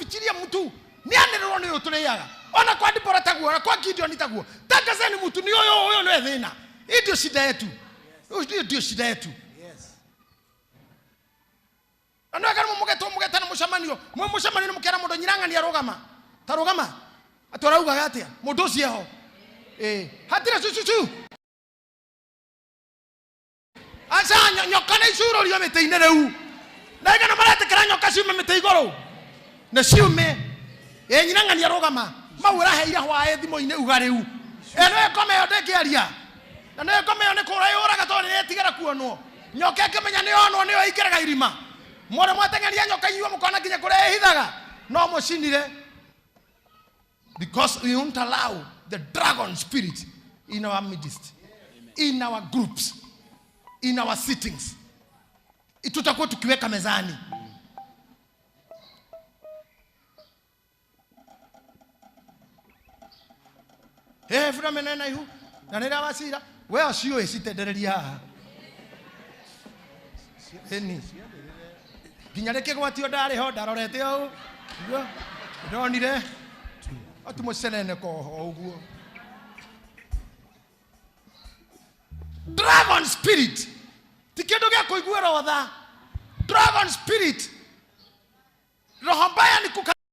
kufikiria mtu ni anirwo ni utureyaga ona kwa Dibora taguo ona kwa Gideon taguo tangazeni mtu ni huyo ni thina ndio shida yetu ndio shida yetu ana kama mugeta na mushamanio mushamanio mukera mundu nyiranga ni arogama tarogama atorauga gatia mundu cio hatira cucu asa nyoka na icuro rio mete-ine reu na igana maratekera nyoka ciume mete iguru na ciume nyiranga ni arogama mawira heira hwae thimo-ine uga riu no ekome ndekiaria na no ekome ne kura yuraga to ni etigera kuonwo nyoka ekemenya ni onwo ni oingeraga irima mwore mwatengeria nyoka yiwa mukona kinya kure hithaga no mucinire because we won't allow the dragon spirit in our midst, in our groups, in our sittings. Tutakuwa tukiweka mezani. Funa menena ihu na nira wasira we cio icitendereria eni ginya reke gwatio ndari ho ndarorete o ndonire atumucenene ko uguo dragon spirit tikindu gya kuiguira otha dragon spirit roho mbaya ni